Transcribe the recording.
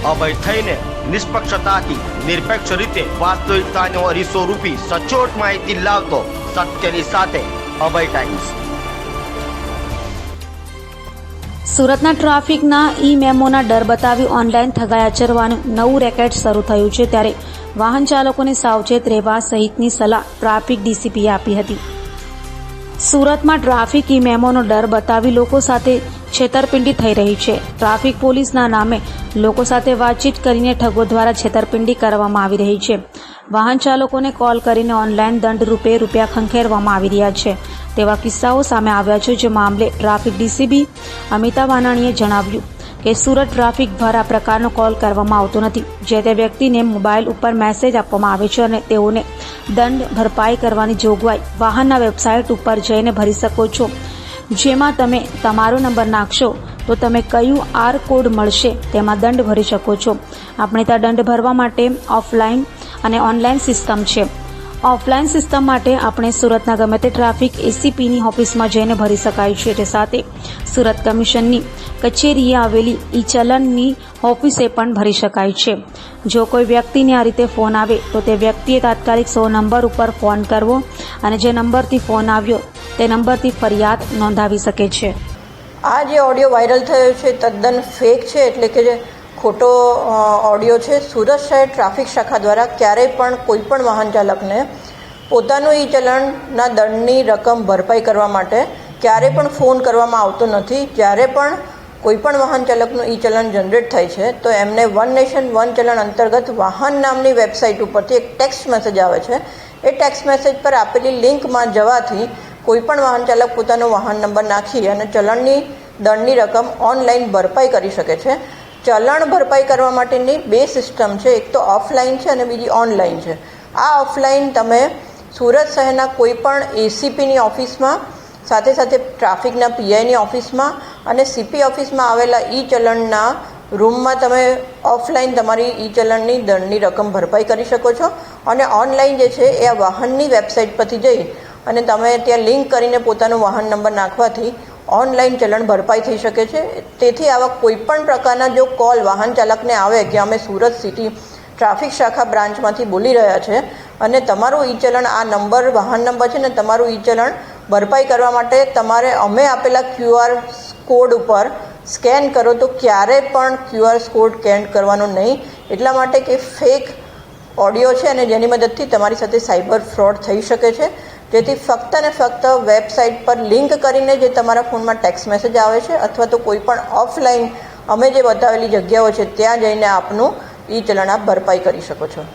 અભય થઈને નિષ્પક્ષતાથી નિરપેક્ષ રીતે વાસ્તવિકતાનો અરીસો રૂપી સચોટ માહિતી લાવતો સત્યની સાથે અભય ટાઈમ્સ। સુરતના ટ્રાફિકના ઈ મેમોના ડર બતાવી ઓનલાઈન ઠગાઈ આચરવાનું નવું રેકેટ શરૂ થયું છે, ત્યારે વાહન ચાલકોને સાવચેત રહેવા સહિતની સલાહ ટ્રાફિક ડીસીપીએ આપી હતી। સુરતમાં ટ્રાફિક ઈ મેમોનો ડર બતાવી લોકો સાથે છેતરપિંડી થઈ રહી છે। ટ્રાફિક પોલીસના નામે લોકો સાથે વાતચીત કરીને ઠગો દ્વારા છેતરપિંડી કરવામાં આવી રહી છે। વાહન ચાલકોને કોલ કરીને ઓનલાઈન દંડ રૂપે રૂપિયા ખંખેરવામાં આવી રહ્યા છે તેવા કિસ્સાઓ સામે આવ્યા છે, જે મામલે ટ્રાફિક ડીસીપી અમિતા વાનાણીએ જણાવ્યું કે સુરત ટ્રાફિક દ્વારા આ પ્રકારનો કોલ કરવામાં આવતો નથી। જે તે વ્યક્તિને મોબાઈલ ઉપર મેસેજ આપવામાં આવે છે અને તેઓને દંડ ભરપાઈ કરવાની જોગવાઈ વાહનના વેબસાઇટ ઉપર જઈને ભરી શકો છો, જેમાં તમે તમારો નંબર નાખશો તો તમે કયું આર કોડ મળશે તેમાં દંડ ભરી શકો છો। આપણે ત્યાં દંડ ભરવા માટે ઓફલાઈન અને ઓનલાઈન સિસ્ટમ છે। ઓફલાઈન સિસ્ટમ માટે આપણે સુરતના ગમે તે ટ્રાફિક એસીપીની ઓફિસમાં જઈને ભરી શકાય છે। તે સાથે સુરત કમિશનની કચેરીએ આવેલી ઈ ચલણની ઓફિસે પણ ભરી શકાય છે। જો કોઈ વ્યક્તિને આ રીતે ફોન આવે તો તે વ્યક્તિએ તાત્કાલિક 100 નંબર ઉપર ફોન કરવો અને જે નંબરથી ફોન આવ્યો તે નંબરથી ફરિયાદ નોંધાવી શકે છે। આ જે ઓડિયો વાયરલ થયો છે તદ્દન ફેક છે, એટલે કે જે ખોટો ઓડિયો છે। સુરત શહેર ટ્રાફિક શાખા દ્વારા ક્યારેય પણ કોઈ પણ વાહન ચાલકને પોતાનું ઈ ચલણના દંડની રકમ ભરપાઈ કરવા માટે ક્યારેય પણ ફોન કરવામાં આવતો નથી। જ્યારે પણ કોઈ પણ વાહન ચાલકનું ઈ ચલણ જનરેટ થાય છે તો એમને વન નેશન વન ચલણ અંતર્ગત વાહન નામની વેબસાઇટ ઉપરથી એક ટેક્સ્ટ મેસેજ આવે છે। એ ટેક્સ્ટ મેસેજ પર આપેલી લિંકમાં જવાથી કોઈ પણ વાહન ચાલક પોતાનો વાહન નંબર નાખી અને ચલણની દંડની રકમ ઓનલાઈન ભરપાઈ કરી શકે છે। ચલણ ભરપાઈ કરવા માટેની બે સિસ્ટમ છે, એક તો ઓફલાઈન છે અને બીજી ઓનલાઈન છે। આ ઓફલાઈન તમે સુરત શહેરના કોઈ પણ એસીપીની ઓફિસમાં, સાથે સાથે ટ્રાફિકના પીઆઈની ઓફિસમાં અને સીપી ઓફિસમાં આવેલા ઈ ચલણના રૂમમાં તમે ઓફલાઈન તમારી ઈ ચલણની દંડની રકમ ભરપાઈ કરી શકો છો। અને ઓનલાઈન જે છે એ આ વાહનની વેબસાઇટ પરથી જઈ અને તમે ત્યાં લિંક કરીને પોતાનો વાહન નંબર નાખવાથી ઓનલાઈન ચલણ ભરપાઈ થઈ શકે છે। તેથી આવા કોઈપણ પ્રકારના જો કોલ વાહન ચાલકને આવે કે અમે સુરત સિટી ટ્રાફિક શાખા બ્રાન્ચમાંથી બોલી રહ્યા છે અને તમારું ઈ ચલણ આ નંબર વાહન નંબર છે ને તમારું ઈ ચલણ ભરપાઈ કરવા માટે તમારે અમે આપેલા QR કોડ ઉપર સ્કેન કરો, તો ક્યારે પણ QR કોડ સ્કેન કરવાનો નહીં, એટલા માટે કે ફેક ઓડિયો છે અને જેની મદદથી તમારી સાથે સાયબર ફ્રોડ થઈ શકે છે। જેથી ફક્ત ને ફક્ત વેબસાઇટ પર લિંક કરીને જે તમારા ફોનમાં ટેક્સ્ટ મેસેજ આવે છે અથવા તો કોઈ પણ ઓફલાઈન અમે જે બતાવેલી જગ્યાઓ છે ત્યાં જઈને આપનું ઈ ચલણ આપ ભરપાઈ કરી શકો છો।